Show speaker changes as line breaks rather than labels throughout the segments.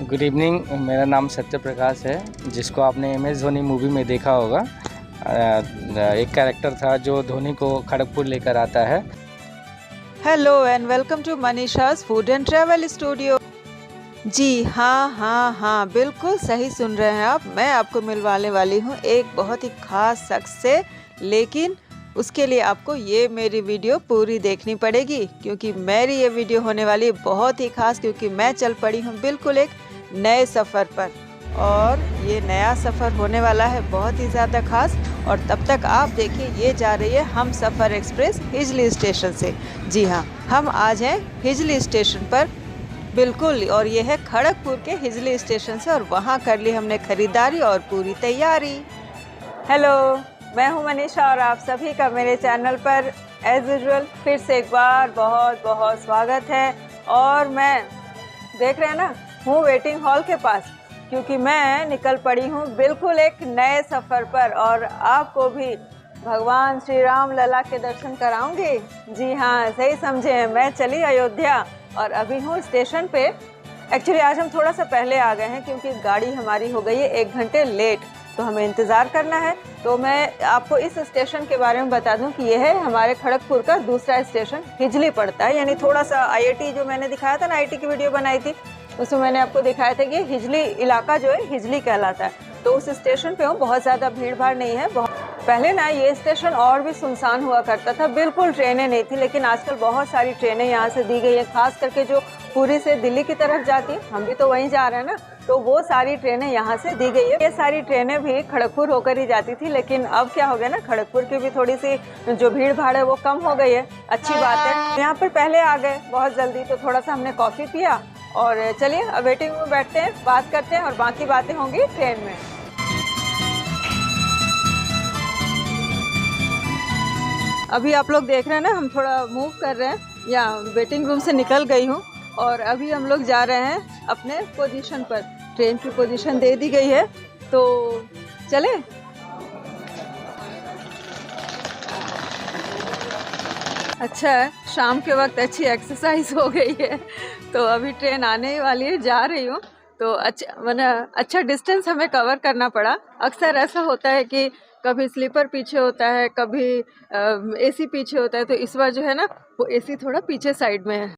Good evening. मेरा नाम सत्य प्रकाश है, जिसको आपने MS धोनी मूवी में देखा होगा। एक कैरेक्टर था जो धोनी को खड़गपुर लेकर आता है।
हेलो एंड वेलकम टू मनीषा's फूड एंड ट्रैवल स्टूडियो। जी हाँ, बिल्कुल सही सुन रहे हैं आप। मैं आपको मिलवाने वाली हूँ एक बहुत ही खास शख्स से, लेकिन उसके लिए आपको ये मेरी वीडियो पूरी देखनी पड़ेगी, क्योंकि मेरी ये वीडियो होने वाली है बहुत ही खास, क्योंकि मैं चल पड़ी हूँ बिल्कुल एक नए सफ़र पर, और ये नया सफ़र होने वाला है बहुत ही ज़्यादा खास। और तब तक आप देखिए, ये जा रही है हम सफ़र एक्सप्रेस हिजली स्टेशन से। जी हाँ, हम आज हैं हिजली स्टेशन पर बिल्कुल, और ये है खड़गपुर के हिजली स्टेशन से, और वहाँ कर ली हमने ख़रीदारी और पूरी तैयारी। हेलो, मैं हूँ मनीषा और आप सभी का मेरे चैनल पर एज़ यूजुअल फिर से एक बार बहुत बहुत स्वागत है। और मैं देख रहे हैं ना, हूँ वेटिंग हॉल के पास, क्योंकि मैं निकल पड़ी हूँ बिल्कुल एक नए सफ़र पर, और आपको भी भगवान श्री राम लला के दर्शन कराऊंगी। जी हाँ, सही समझे हैं, मैं चली अयोध्या और अभी हूँ स्टेशन पे। एक्चुअली आज हम थोड़ा सा पहले आ गए हैं, क्योंकि गाड़ी हमारी हो गई है 1 घंटे लेट, तो हमें इंतज़ार करना है। तो मैं आपको इस स्टेशन के बारे में बता दूं कि यह है हमारे खड़गपुर का दूसरा स्टेशन, हिजली पड़ता है। यानी थोड़ा सा IIT जो मैंने दिखाया था ना, IIT की वीडियो बनाई थी, उसमें मैंने आपको दिखाया था कि हिजली इलाका जो है हिजली कहलाता है। तो उस स्टेशन पे हूँ, बहुत ज़्यादा भीड़ भाड़ नहीं है। पहले ना ये स्टेशन और भी सुनसान हुआ करता था, बिल्कुल ट्रेनें नहीं थी, लेकिन आजकल बहुत सारी ट्रेनें यहाँ से दी गई है, खास करके जो पुरी से दिल्ली की तरफ जाती है, हम भी तो वहीं जा रहे हैं ना, तो वो सारी ट्रेनें यहाँ से दी गई है। ये सारी ट्रेनें भी खड़गपुर होकर ही जाती थी, लेकिन अब क्या हो गया ना, खड़गपुर की भी थोड़ी सी जो भीड़ भाड़ है वो कम हो गई है। अच्छी बात है। यहाँ पर पहले आ गए बहुत जल्दी, तो थोड़ा सा हमने कॉफ़ी पिया, और चलिए अब वेटिंग में बैठते हैं, बात करते हैं, और बाकी बातें होंगी ट्रेन में। अभी आप लोग देख रहे हैं ना, हम थोड़ा मूव कर रहे हैं, या वेटिंग रूम से निकल गई हूँ, और अभी हम लोग जा रहे हैं अपने पोजीशन पर। ट्रेन की पोजीशन दे दी गई है, तो चले। अच्छा है, शाम के वक्त अच्छी एक्सरसाइज हो गई है। तो अभी ट्रेन आने ही वाली है, जा रही हूँ, तो अच्छा डिस्टेंस हमें कवर करना पड़ा। अक्सर ऐसा होता है कि कभी स्लीपर पीछे होता है, कभी AC पीछे होता है, तो इस बार जो है ना, वो AC थोड़ा पीछे साइड में है।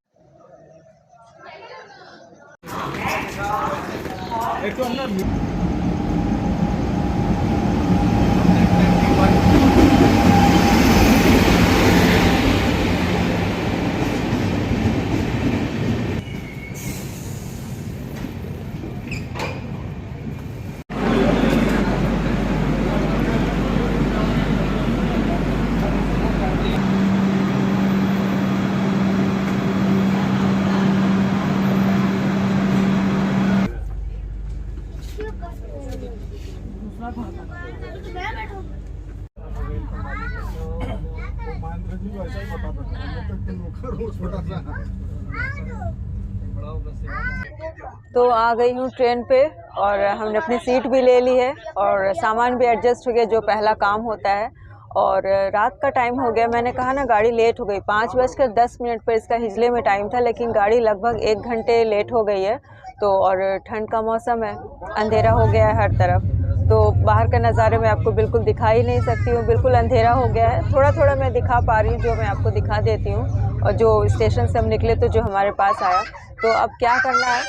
तो आ गई हूँ ट्रेन पे, और हमने अपनी सीट भी ले ली है, और सामान भी एडजस्ट हो गया, जो पहला काम होता है। और रात का टाइम हो गया, मैंने कहा ना गाड़ी लेट हो गई, 5:10 पर इसका हिजले में टाइम था, लेकिन गाड़ी लगभग 1 घंटे लेट हो गई है। तो और ठंड का मौसम है, अंधेरा हो गया है हर तरफ, तो बाहर का नज़ारे मैं आपको बिल्कुल दिखा ही नहीं सकती हूँ, बिल्कुल अंधेरा हो गया है। थोड़ा थोड़ा मैं दिखा पा रही हूँ, जो मैं आपको दिखा देती हूँ। और जो स्टेशन से हम निकले, तो जो हमारे पास आया, तो अब क्या करना है,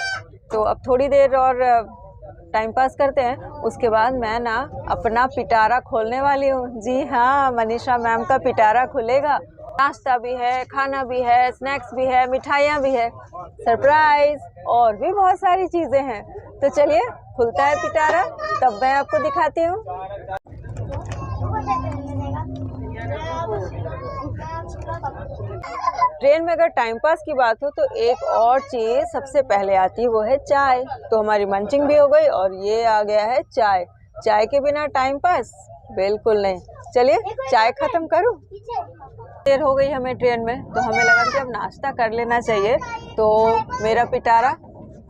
तो अब थोड़ी देर और टाइम पास करते हैं, उसके बाद मैं ना अपना पिटारा खोलने वाली हूँ। जी हाँ, मनीषा मैम का पिटारा खुलेगा। नाश्ता भी है, खाना भी है, स्नैक्स भी है, मिठाइयाँ भी है, सरप्राइज और भी बहुत सारी चीज़ें हैं। तो चलिए, खुलता है पिटारा, तब मैं आपको दिखाती हूँ। ट्रेन में अगर टाइम पास की बात हो, तो एक और चीज़ सबसे पहले आती है, वो है चाय। तो हमारी मंचिंग भी हो गई, और ये आ गया है चाय। चाय के बिना टाइम पास बिल्कुल नहीं। चलिए, चाय ख़त्म करूँ। देर हो गई हमें ट्रेन में, तो हमें लगा कि अब नाश्ता कर लेना चाहिए। तो मेरा पिटारा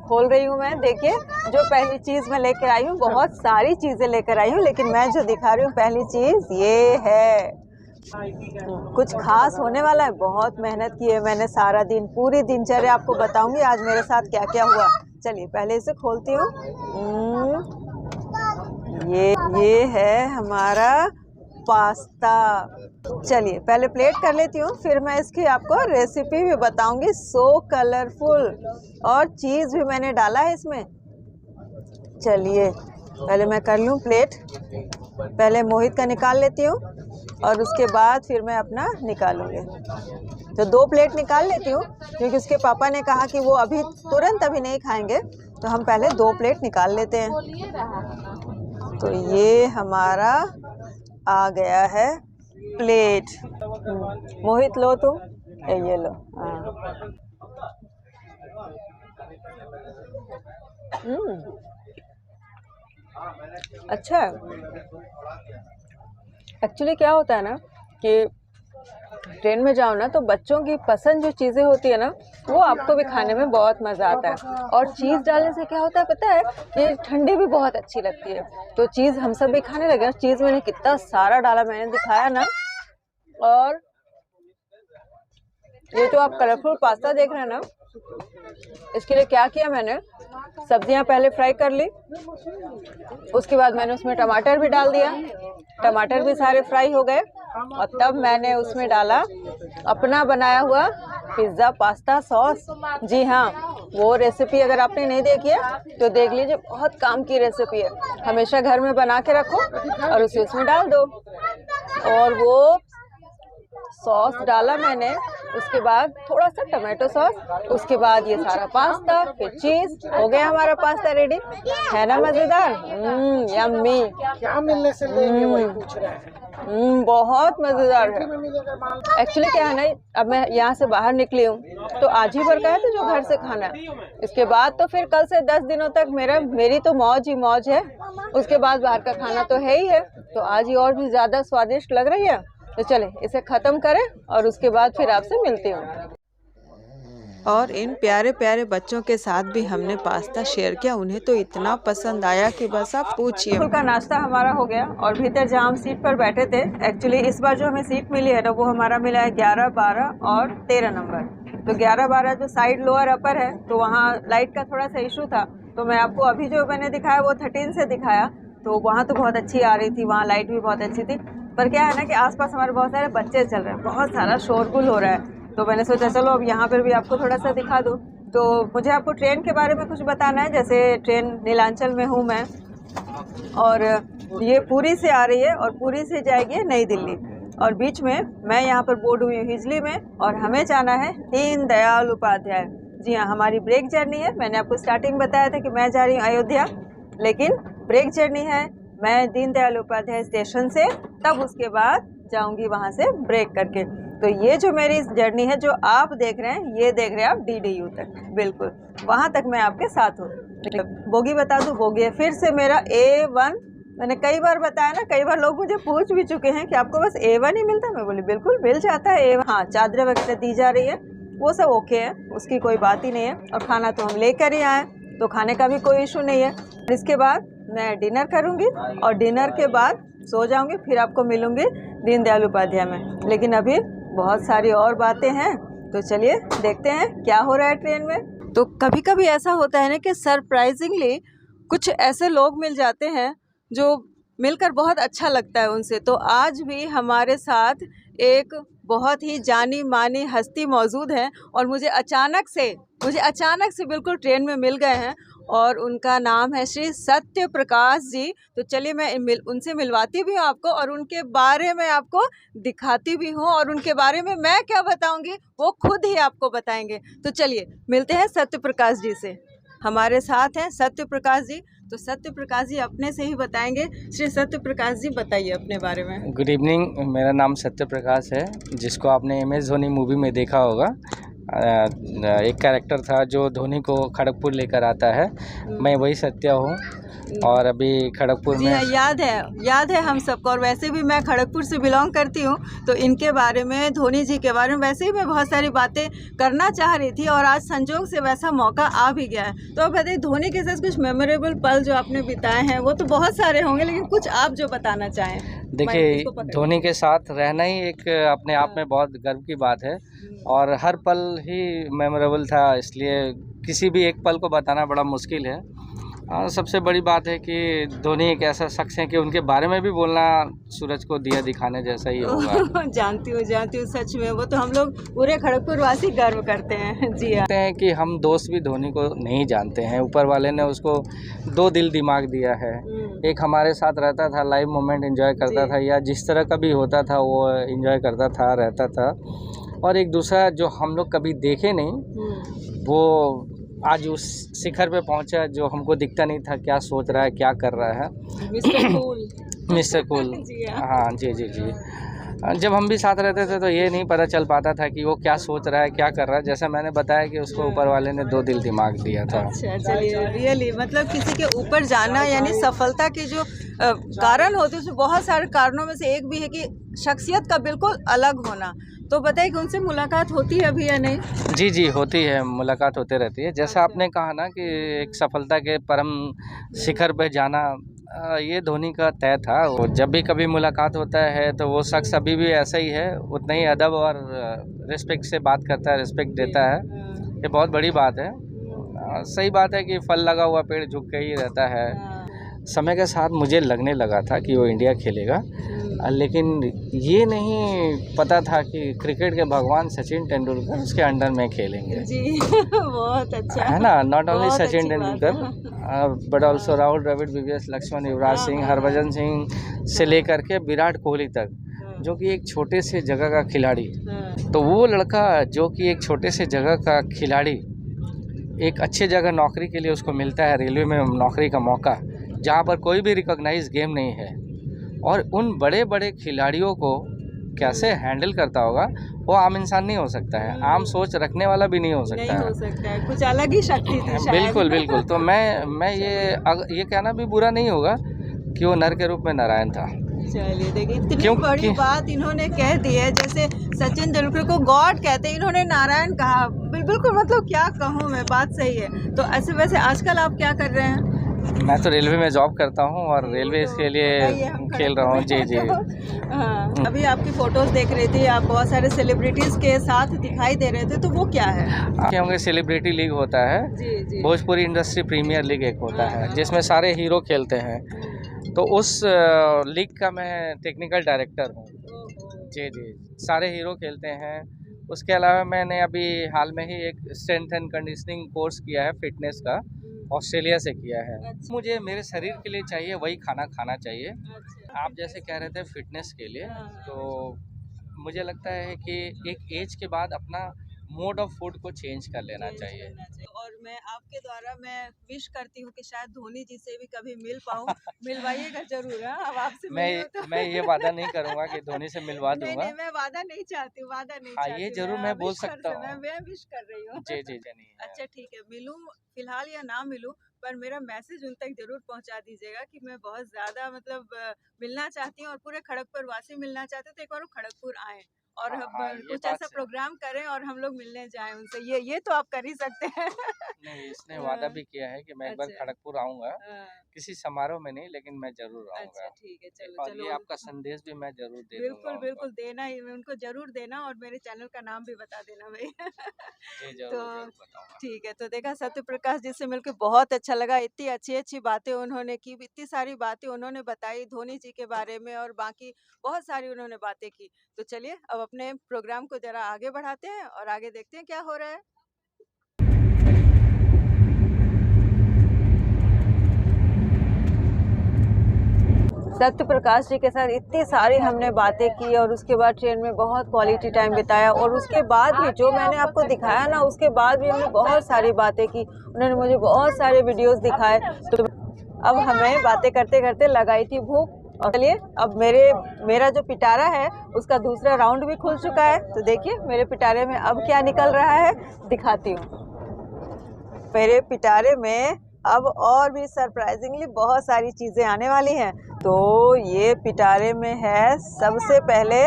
खोल रही हूँ मैं। देखिए, जो पहली चीज़ मैं लेकर आई हूँ, बहुत सारी चीज़ें लेकर आई हूँ, लेकिन मैं जो दिखा रही हूँ पहली चीज़ ये है। कुछ खास होने वाला है, बहुत मेहनत की है मैंने सारा दिन, पूरी दिनचर्या आपको बताऊंगी आज मेरे साथ क्या क्या हुआ। चलिए पहले इसे खोलती हूँ। ये है हमारा पास्ता। चलिए पहले प्लेट कर लेती हूँ, फिर मैं इसकी आपको रेसिपी भी बताऊंगी। सो कलरफुल, और चीज़ भी मैंने डाला है इसमें। चलिए पहले मैं कर लूँ प्लेट। पहले मोहित का निकाल लेती हूँ और उसके बाद फिर मैं अपना निकालूंगी। तो 2 प्लेट निकाल लेती हूँ, क्योंकि उसके पापा ने कहा कि वो अभी तुरंत अभी नहीं खाएंगे, तो हम पहले 2 प्लेट निकाल लेते हैं। तो ये हमारा आ गया है प्लेट। मोहित लो तुम, ये लो। अच्छा, एक्चुअली क्या होता है ना कि ट्रेन में जाओ ना तो बच्चों की पसंद जो चीज़ें होती है ना, वो आपको भी खाने में बहुत मज़ा आता है। और चीज़ डालने से क्या होता है पता है, ये ठंडी भी बहुत अच्छी लगती है। तो चीज़ हम सब भी खाने लगे। चीज़ मैंने कितना सारा डाला, मैंने दिखाया ना। और ये जो आप कलरफुल पास्ता देख रहे हैं ना, इसके लिए क्या किया मैंने, सब्जियां पहले फ्राई कर ली, उसके बाद मैंने उसमें टमाटर भी डाल दिया। टमाटर भी सारे फ्राई हो गए, और तब मैंने उसमें डाला अपना बनाया हुआ पिज़्ज़ा पास्ता सॉस। जी हाँ, वो रेसिपी अगर आपने नहीं देखी है तो देख लीजिए, बहुत काम की रेसिपी है। हमेशा घर में बना के रखो और उसे उसमें डाल दो। और वो सॉस डाला मैंने, उसके बाद थोड़ा सा टमाटो सॉस, उसके बाद ये सारा पास्ता, फिर चीज़। हो गया हमारा पास्ता रेडी। है ना मज़ेदार? यम्मी।
क्या मिलने से लेंगे वही पूछ रहे हैं।
बहुत मज़ेदार है। एक्चुअली क्या है ना, अब मैं यहाँ से बाहर निकली हूँ तो आज ही भर का है, तो जो घर से खाना है। इसके बाद तो फिर कल से 10 दिनों तक मेरी तो मौज ही मौज है। उसके बाद बाहर का खाना तो है ही है, तो आज ही और भी ज़्यादा स्वादिष्ट लग रही है। तो चले इसे ख़त्म करें और उसके बाद फिर आपसे मिलती हूँ। और इन प्यारे प्यारे बच्चों के साथ भी हमने पास्ता शेयर किया। उन्हें तो इतना पसंद आया कि बस आप पूछिए। स्कूल का नाश्ता हमारा हो गया, और भीतर जहाँ हम सीट पर बैठे थे, एक्चुअली इस बार जो हमें सीट मिली है ना, वो हमारा मिला है 11, 12 और 13 नंबर। तो 11, 12 जो साइड लोअर अपर है, तो वहाँ लाइट का थोड़ा सा इशू था। तो मैं आपको अभी जो मैंने दिखाया वो 13 से दिखाया, तो वहाँ तो बहुत अच्छी आ रही थी, वहाँ लाइट भी बहुत अच्छी थी। पर क्या है ना कि आसपास हमारे बहुत सारे बच्चे चल रहे हैं, बहुत सारा शोरगुल हो रहा है। तो मैंने सोचा चलो अब यहाँ पर भी आपको थोड़ा सा दिखा दूँ। तो मुझे आपको ट्रेन के बारे में कुछ बताना है। जैसे ट्रेन नीलांचल में हूँ मैं, और ये पुरी से आ रही है और पुरी से जाएगी नई दिल्ली, और बीच में मैं यहाँ पर बोर्ड हुई हूँ हिजली में, और हमें जाना है दीन दयाल उपाध्याय। जी हाँ, हमारी ब्रेक जर्नी है। मैंने आपको स्टार्टिंग बताया था कि मैं जा रही हूँ अयोध्या, लेकिन ब्रेक जर्नी है। मैं दीन दयाल उपाध्याय स्टेशन से, तब उसके बाद जाऊंगी वहां से ब्रेक करके। तो ये जो मेरी जर्नी है, जो आप देख रहे हैं, ये देख रहे हैं आप DDU तक, बिल्कुल वहां तक मैं आपके साथ हूँ। बोगी बता दूँ, बोगी है फिर से मेरा A1। मैंने कई बार बताया ना, कई बार लोग मुझे पूछ भी चुके हैं कि आपको बस A1 ही मिलता है। मैं बोली बिल्कुल मिल जाता है A1। हाँ, चादरें वगैरह दी जा रही है, वो सब ओके है, उसकी कोई बात ही नहीं है। और खाना तो हम लेकर ही आए, तो खाने का भी कोई इशू नहीं है। इसके बाद मैं डिनर करूंगी, और डिनर के बाद सो जाऊंगी, फिर आपको मिलूंगी दीनदयाल उपाध्याय में। लेकिन अभी बहुत सारी और बातें हैं, तो चलिए देखते हैं क्या हो रहा है ट्रेन में। तो कभी कभी ऐसा होता है ना कि सरप्राइजिंगली कुछ ऐसे लोग मिल जाते हैं जो मिलकर बहुत अच्छा लगता है उनसे। तो आज भी हमारे साथ एक बहुत ही जानी मानी हस्ती मौजूद है, और मुझे अचानक से बिल्कुल ट्रेन में मिल गए हैं, और उनका नाम है श्री सत्य प्रकाश जी। तो चलिए मैं उनसे मिलवाती भी हूँ आपको, और उनके बारे में आपको दिखाती भी हूँ, और उनके बारे में मैं क्या बताऊँगी वो खुद ही आपको बताएंगे। तो चलिए मिलते हैं सत्य प्रकाश जी से। हमारे साथ हैं सत्य प्रकाश जी। तो सत्य प्रकाश जी अपने से ही बताएंगे। श्री सत्य प्रकाश जी, बताइए अपने बारे में।
गुड इवनिंग, मेरा नाम सत्य प्रकाश है, जिसको आपने MS धोनी मूवी में देखा होगा। एक कैरेक्टर था जो धोनी को खड़गपुर लेकर आता है, मैं वही सत्य हूँ। और अभी खड़गपुर में
याद है हम सबको। और वैसे भी मैं खड़गपुर से बिलोंग करती हूँ, तो इनके बारे में, धोनी जी के बारे में वैसे ही मैं बहुत सारी बातें करना चाह रही थी, और आज संजोग से वैसा मौका आ भी गया है। तो अब बताइए, धोनी के साथ कुछ मेमोरेबल पल जो आपने बिताए हैं, वो तो बहुत सारे होंगे, लेकिन कुछ आप जो बताना चाहें।
देखिए
इसको पकड़।
धोनी के साथ रहना ही एक अपने आप में बहुत गर्व की बात है और हर पल ही मेमोरेबल था, इसलिए किसी भी एक पल को बताना बड़ा मुश्किल है। और सबसे बड़ी बात है कि धोनी एक ऐसा शख्स है कि उनके बारे में भी बोलना सूरज को दिया दिखाने जैसा ही होगा।
जानती हूँ सच में, वो तो हम लोग पूरे खड़गपुर वासी गर्व करते हैं। जी हाँ।
कहते हैं कि हम दोस्त भी धोनी को नहीं जानते हैं, ऊपर वाले ने उसको दो दिल दिमाग दिया है। एक हमारे साथ रहता था, लाइव मोमेंट एंजॉय करता था, या जिस तरह का भी होता था वो एंजॉय करता था, रहता था। और एक दूसरा जो हम लोग कभी देखे नहीं, वो आज उस शिखर पे पहुंचा जो हमको दिखता नहीं था, क्या सोच रहा है, क्या कर रहा है। Mister cool.
जी हाँ।
हाँ जी जी जी। जब हम भी साथ रहते थे तो ये नहीं पता चल पाता था कि वो क्या सोच रहा है, क्या कर रहा है। जैसा मैंने बताया कि उसको ऊपर वाले ने दो दिल दिमाग दिया था।
अच्छा, चलिए, रियली मतलब किसी के ऊपर जाना यानी सफलता के जो कारण होते हैं उसमें बहुत सारे कारणों में से एक भी है कि शख्सियत का बिल्कुल अलग होना। तो बताइए कि उनसे मुलाकात होती है अभी या नहीं?
जी जी, होती है, मुलाकात होते रहती है। जैसा आपने कहा ना कि एक सफलता के परम शिखर पे जाना, ये धोनी का तय था। वो जब भी कभी मुलाकात होता है तो वो शख्स अभी भी ऐसा ही है, उतना ही अदब और रिस्पेक्ट से बात करता है, रिस्पेक्ट देता है। ये बहुत बड़ी बात है। सही बात है कि फल लगा हुआ पेड़ झुक के ही रहता है। समय के साथ मुझे लगने लगा था कि वो इंडिया खेलेगा, लेकिन ये नहीं पता था कि क्रिकेट के भगवान सचिन तेंदुलकर उसके अंडर में खेलेंगे।
जी बहुत अच्छा
है ना, नॉट ओनली
बहुत
सचिन
अच्छी बात
तेंदुलकर बट ऑल्सो राहुल द्रविड़, विविएस लक्ष्मण, युवराज सिंह, हरभजन सिंह से लेकर के विराट कोहली तक, जो कि एक छोटे से जगह का खिलाड़ी। तो वो लड़का जो कि एक छोटे से जगह का खिलाड़ी एक अच्छे जगह नौकरी के लिए उसको मिलता है, रेलवे में नौकरी का मौका, जहाँ पर कोई भी रिकॉग्नाइज गेम नहीं है, और उन बड़े बड़े खिलाड़ियों को कैसे हैंडल करता होगा, वो आम इंसान नहीं हो सकता है, आम सोच रखने वाला भी नहीं हो सकता
नहीं हो सकता है, कुछ अलग ही शक्ति थी शायद।
बिल्कुल बिल्कुल। तो मैं ये कहना भी बुरा नहीं होगा कि वो नर के रूप में नारायण था।
चलिए देखिए, इतनी बड़ी बात इन्होंने कह दी है, जैसे सचिन तेंदुलकर को गॉड कहते हैं, इन्होंने नारायण कहा। बिल्कुल, मतलब क्या कहूँ मैं, बात सही है। तो ऐसे वैसे आजकल आप क्या कर रहे हैं?
मैं तो रेलवे में जॉब करता हूँ और रेलवे के लिए खेल रहा हूँ। जी जी।
हाँ, अभी आपकी फोटोज देख रही थी, आप बहुत सारे सेलिब्रिटीज के साथ दिखाई दे रहे थे, तो वो क्या है?
हमारे सेलिब्रिटी लीग होता है,
जी।
भोजपुरी इंडस्ट्री प्रीमियर लीग एक होता है, जिसमें सारे हीरो खेलते हैं। तो उस लीग का मैं टेक्निकल डायरेक्टर हूँ। जी जी, सारे हीरो खेलते हैं। उसके अलावा मैंने अभी हाल में ही एक स्ट्रेंथ एंड कंडीशनिंग कोर्स किया है फिटनेस का, ऑस्ट्रेलिया से किया है।
अच्छा।
मुझे मेरे शरीर के लिए चाहिए वही खाना खाना चाहिए।
अच्छा।
आप जैसे कह रहे थे फिटनेस के लिए, तो मुझे लगता है कि एक एज के बाद अपना मोड ऑफ फूड को चेंज कर लेना चाहिए।
और मैं आपके द्वारा मैं विश करती हूँ कि शायद धोनी जी से भी कभी मिल पाऊँ। मिलवाइएगा जरूर। हाँ, अब आपसे
मैं ये वादा नहीं करूँगा कि धोनी से मिलवा दूंगा।
नहीं, मैं वादा नहीं चाहती, वादा नहीं
हाँ,
चाहती।
ये जरूर मैं बोल सकता हूँ।
मैं विश कर रही हूँ।
जी जी जी। नहीं
अच्छा ठीक है, मिलूँ फिलहाल या ना मिलूँ, पर मेरा मैसेज उन तक जरूर पहुंचा दीजिएगा कि मैं बहुत ज़्यादा मतलब मिलना चाहती हूँ, और पूरे खड़गपुर वासी मिलना चाहते हैं, तो एक बार वो खड़गपुर आएँ और कुछ ऐसा प्रोग्राम करें और हम लोग मिलने जाएं उनसे। ये तो आप कर ही सकते हैं।
नहीं, इसने वादा भी किया है कि मैं एक बार खड़गपुर आऊँगा, किसी समारोह में नहीं, लेकिन मैं जरूर आऊँगा।
अच्छा ठीक है, चलो
और ये आपका संदेश भी मैं जरूर दे दूंगा।
बिल्कुल देना ही, उनको जरूर देना, और मेरे चैनल का नाम भी बता देना भाई।
जी जरूर,
तो
जरूर बताऊंगा।
ठीक है, तो देखा सत्य प्रकाश जी से मिलकर बहुत अच्छा लगा। इतनी अच्छी बातें उन्होंने की, इतनी सारी बातें उन्होंने बताई धोनी जी के बारे में, और बाकी बहुत सारी उन्होंने बातें की। तो चलिए अब अपने प्रोग्राम को जरा आगे बढ़ाते हैं और आगे देखते हैं क्या हो रहा है। सत्य प्रकाश जी के साथ इतनी सारी हमने बातें की, और उसके बाद ट्रेन में बहुत क्वालिटी टाइम बिताया, और उसके बाद भी जो मैंने आपको दिखाया ना, उसके बाद भी हमने बहुत सारी बातें की। उन्होंने मुझे बहुत सारे वीडियोस दिखाए। तो अब हमें बातें करते करते लगाई थी भूख, और चलिए अब मेरा जो पिटारा है उसका दूसरा राउंड भी खुल चुका है। तो देखिए मेरे पिटारे में अब क्या निकल रहा है, दिखाती हूँ। मेरे पिटारे में अब और भी सरप्राइजिंगली बहुत सारी चीज़ें आने वाली हैं। तो ये पिटारे में है सबसे पहले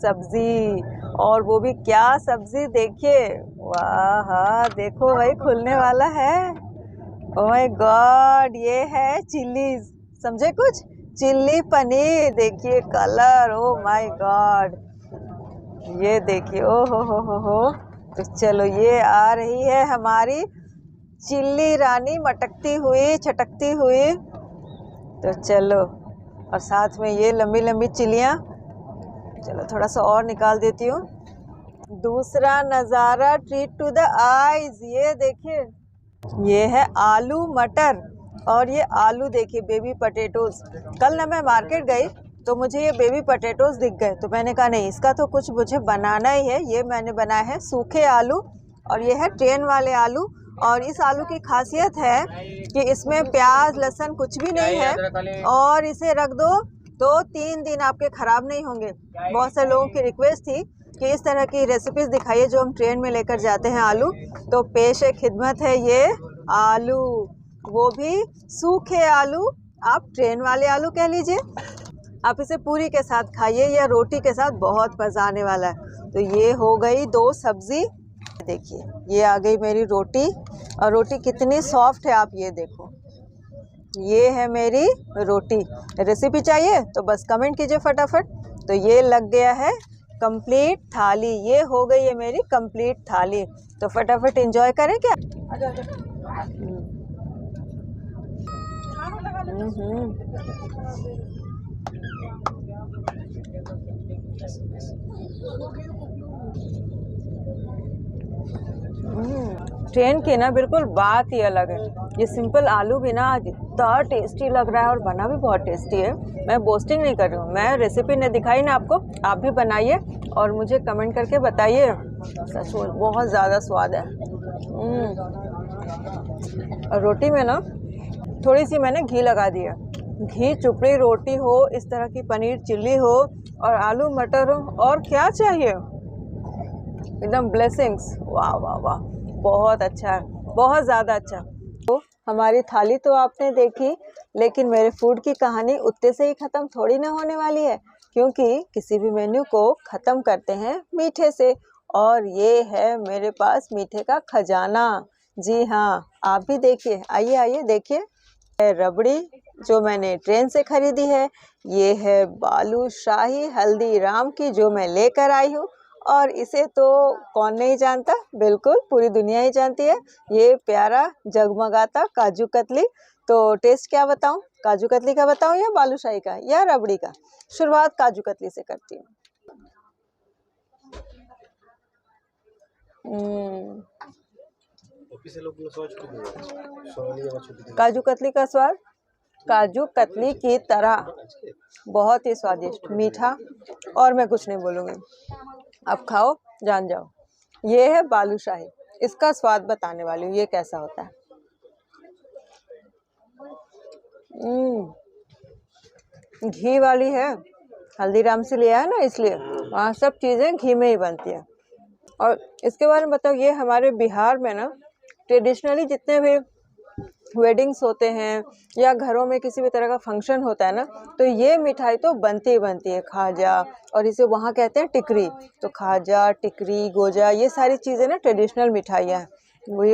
सब्जी, और वो भी क्या सब्जी, देखिए, वाह देखो भाई, खुलने वाला है। ओह माय गॉड, ये है चिलीज। समझे कुछ? चिल्ली पनीर, देखिए कलर, ओ माय गॉड, ये देखिए, ओ हो। तो चलो ये आ रही है हमारी चिल्ली रानी, मटकती हुई, छटकती हुई। तो चलो, और साथ में ये लंबी लंबी चिल्लियाँ। चलो थोड़ा सा और निकाल देती हूँ। दूसरा नज़ारा, ट्रीट टू द आईज, ये देखिए, ये है आलू मटर, और ये आलू देखिए, बेबी पटेटोज। कल ना मैं मार्केट गई तो मुझे ये बेबी पटेटोज दिख गए, तो मैंने कहा नहीं, इसका तो कुछ मुझे बनाना ही है। ये मैंने बनाया है सूखे आलू, और ये है ट्रेन वाले आलू। और इस आलू की खासियत है कि इसमें प्याज लहसुन कुछ भी नहीं है, और इसे रख दो तो 3 दिन आपके ख़राब नहीं होंगे। बहुत से लोगों की रिक्वेस्ट थी कि इस तरह की रेसिपीज़ दिखाइए जो हम ट्रेन में लेकर जाते हैं आलू, तो पेश खिदमत है ये आलू, वो भी सूखे आलू, आप ट्रेन वाले आलू कह लीजिए। आप इसे पूरी के साथ खाइए या रोटी के साथ, बहुत मज़ा आने वाला है। तो ये हो गई 2 सब्ज़ी, देखिए ये आ गई मेरी रोटी, और रोटी कितनी सॉफ्ट है आप ये देखो। ये है मेरी रोटी। रेसिपी चाहिए तो बस कमेंट कीजिए फटाफट। तो ये लग गया है कंप्लीट थाली, ये हो गई है मेरी कंप्लीट थाली। तो फटाफट एंजॉय करें क्या? ट्रेन की ना बिल्कुल बात ही अलग है। ये सिंपल आलू भी ना आज इतना टेस्टी लग रहा है, और बना भी बहुत टेस्टी है। मैं बोस्टिंग नहीं कर रही हूँ, मैं रेसिपी ने दिखाई ना आपको, आप भी बनाइए और मुझे कमेंट करके बताइए। सच में बहुत ज़्यादा स्वाद है। और रोटी में ना थोड़ी सी मैंने घी लगा दिया, घी चुपड़ी रोटी हो, इस तरह की पनीर चिल्ली हो, और आलू मटर हो, और क्या चाहिए, एकदम ब्लेसिंग्स। वाह वाह वाह, बहुत अच्छा है, बहुत ज़्यादा अच्छा। तो हमारी थाली तो आपने देखी, लेकिन मेरे फूड की कहानी उतने से ही ख़त्म थोड़ी ना होने वाली है, क्योंकि किसी भी मेन्यू को ख़त्म करते हैं मीठे से, और ये है मेरे पास मीठे का खजाना। जी हाँ, आप भी देखिए, आइए आइए देखिए। रबड़ी जो मैंने ट्रेन से ख़रीदी है, ये है बालूशाही हल्दीराम की जो मैं लेकर आई हूँ, और इसे तो कौन नहीं जानता, बिल्कुल पूरी दुनिया ही जानती है। ये प्यारा जगमगाता काजू कतली। तो टेस्ट क्या बताऊं, काजू कतली का बताऊं या बालूशाही का या रबड़ी का? शुरुआत काजू कतली से करती हूँ। काजू कतली का स्वाद काजू कतली की तरह बहुत ही स्वादिष्ट, मीठा, और मैं कुछ नहीं बोलूँगी, आप खाओ जान जाओ। ये है बालूशाही, इसका स्वाद बताने वाली हूँ ये कैसा होता है। घी वाली है, हल्दीराम से लिया है ना, इसलिए वहाँ सब चीज़ें घी में ही बनती है। और इसके बारे में बताओ, ये हमारे बिहार में ना ट्रेडिशनली जितने भी वेडिंग्स होते हैं या घरों में किसी भी तरह का फंक्शन होता है ना, तो ये मिठाई तो बनती ही बनती है, खाजा, और इसे वहाँ कहते हैं टिकरी। तो खाजा, टिकरी, गोजा, ये सारी चीज़ें ना ट्रेडिशनल मिठाइयाँ हैं,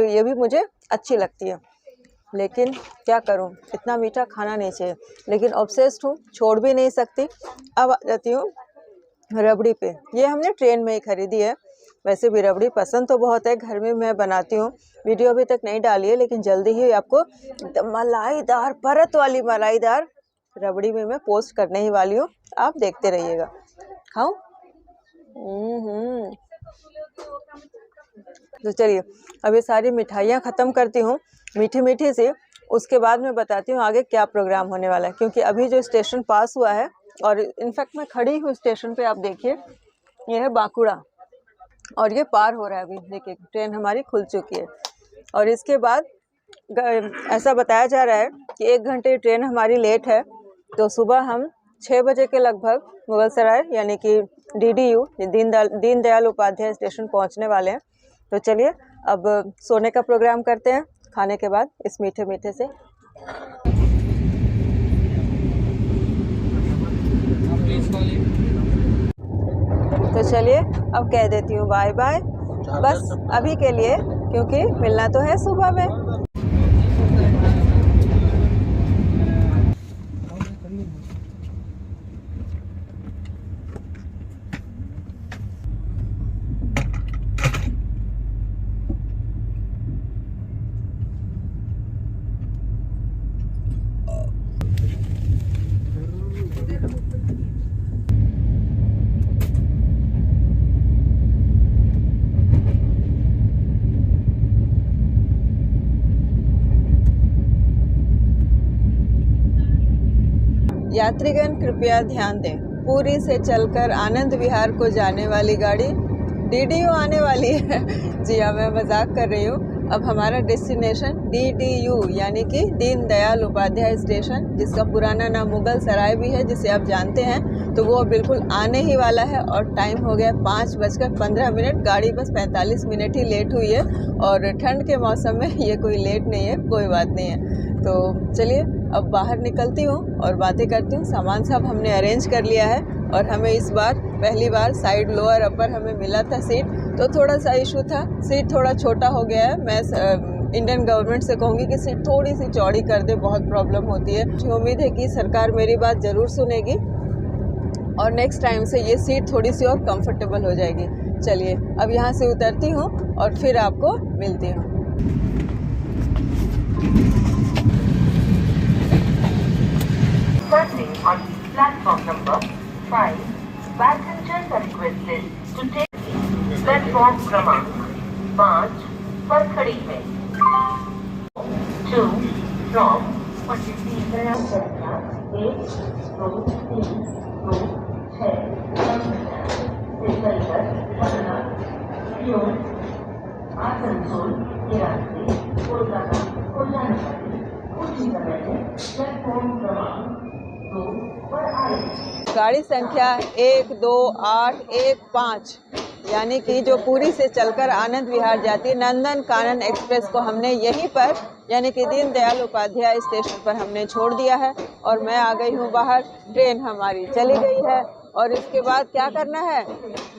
ये भी मुझे अच्छी लगती है। लेकिन क्या करूँ, इतना मीठा खाना नहीं चाहिए, लेकिन ऑब्सेस्ड हूँ, छोड़ भी नहीं सकती। अब आ जाती हूँ रबड़ी पे। ये हमने ट्रेन में ही खरीदी है। वैसे भी रबड़ी पसंद तो बहुत है, घर में मैं बनाती हूँ, वीडियो अभी तक नहीं डाली है, लेकिन जल्दी ही आपको मलाईदार, परत वाली मलाईदार रबड़ी में मैं पोस्ट करने ही वाली हूँ, आप देखते रहिएगा। खाऊं? तो चलिए अब ये सारी मिठाइयाँ ख़त्म करती हूँ मीठी मीठी से, उसके बाद मैं बताती हूँ आगे क्या प्रोग्राम होने वाला है। क्योंकि अभी जो स्टेशन पास हुआ है, और इनफैक्ट मैं खड़ी हूँ स्टेशन पे, आप देखिए ये है बांकुड़ा, और ये पार हो रहा है अभी, देखिए ट्रेन हमारी खुल चुकी है। और इसके बाद ऐसा बताया जा रहा है कि 1 घंटे ट्रेन हमारी लेट है, तो सुबह हम 6 बजे के लगभग मुगलसराय यानी कि DDU दीनदयाल उपाध्याय स्टेशन पहुंचने वाले हैं। तो चलिए अब सोने का प्रोग्राम करते हैं खाने के बाद इस मीठे मीठे से। तो चलिए अब कह देती हूँ बाय बाय, बस अभी के लिए, क्योंकि मिलना तो है सुबह में। यात्रीगण कृपया ध्यान दें, पुरी से चलकर आनंद विहार को जाने वाली गाड़ी DDU आने वाली है। जी हाँ, मैं मजाक कर रही हूँ। अब हमारा डेस्टिनेशन DDU यानी कि दीन दयाल उपाध्याय स्टेशन, जिसका पुराना नाम मुगल सराय भी है, जिसे आप जानते हैं, तो वो बिल्कुल आने ही वाला है। और टाइम हो गया 5:15। गाड़ी बस 45 मिनट ही लेट हुई है और ठंड के मौसम में ये कोई लेट नहीं है, कोई बात नहीं है। तो चलिए अब बाहर निकलती हूँ और बातें करती हूँ। सामान सब हमने अरेंज कर लिया है और हमें इस बार पहली बार साइड लोअर अपर हमें मिला था सीट, तो थोड़ा सा इशू था, सीट थोड़ा छोटा हो गया है। मैं इंडियन गवर्नमेंट से कहूँगी कि सीट थोड़ी सी चौड़ी कर दे, बहुत प्रॉब्लम होती है। मुझे उम्मीद है कि सरकार मेरी बात ज़रूर सुनेगी और नेक्स्ट टाइम से ये सीट थोड़ी सी और कंफर्टेबल हो जाएगी। चलिए अब यहाँ से उतरती हूँ और फिर आपको मिलती हूँ।
On platform number 5, passengers are requested to take platform क्रमांक 5 पर खड़ी है। 2 from 1 2 3 2 6 आसनसोल के रास्ते कोलकाता को जाने वाली उसी समय में प्लेटफॉर्म क्रमांक 2 पर आए।
गाड़ी संख्या 12815 यानी कि जो पुरी से चलकर आनंद विहार जाती है, नंदन कानन एक्सप्रेस को हमने यहीं पर यानी कि दीन दयाल उपाध्याय स्टेशन पर हमने छोड़ दिया है और मैं आ गई हूँ बाहर। ट्रेन हमारी चली गई है और इसके बाद क्या करना है,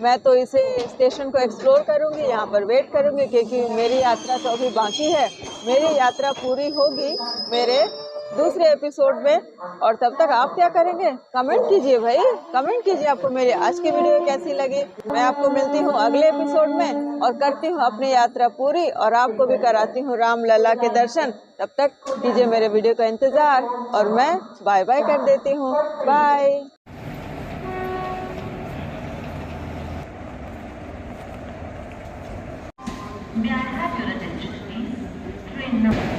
मैं तो इसे स्टेशन को एक्सप्लोर करूँगी, यहाँ पर वेट करूँगी, क्योंकि मेरी यात्रा तो अभी बाकी है। मेरी यात्रा पूरी होगी मेरे दूसरे एपिसोड में। और तब तक आप क्या करेंगे, कमेंट कीजिए भाई, कमेंट कीजिए आपको मेरी आज की वीडियो कैसी लगी। मैं आपको मिलती हूँ अगले एपिसोड में और करती हूँ अपनी यात्रा पूरी और आपको भी कराती हूँ राम लला के दर्शन। तब तक कीजिए मेरे वीडियो का इंतज़ार और मैं बाय बाय कर देती हूँ। Bye.
May I have your attention, please? Train number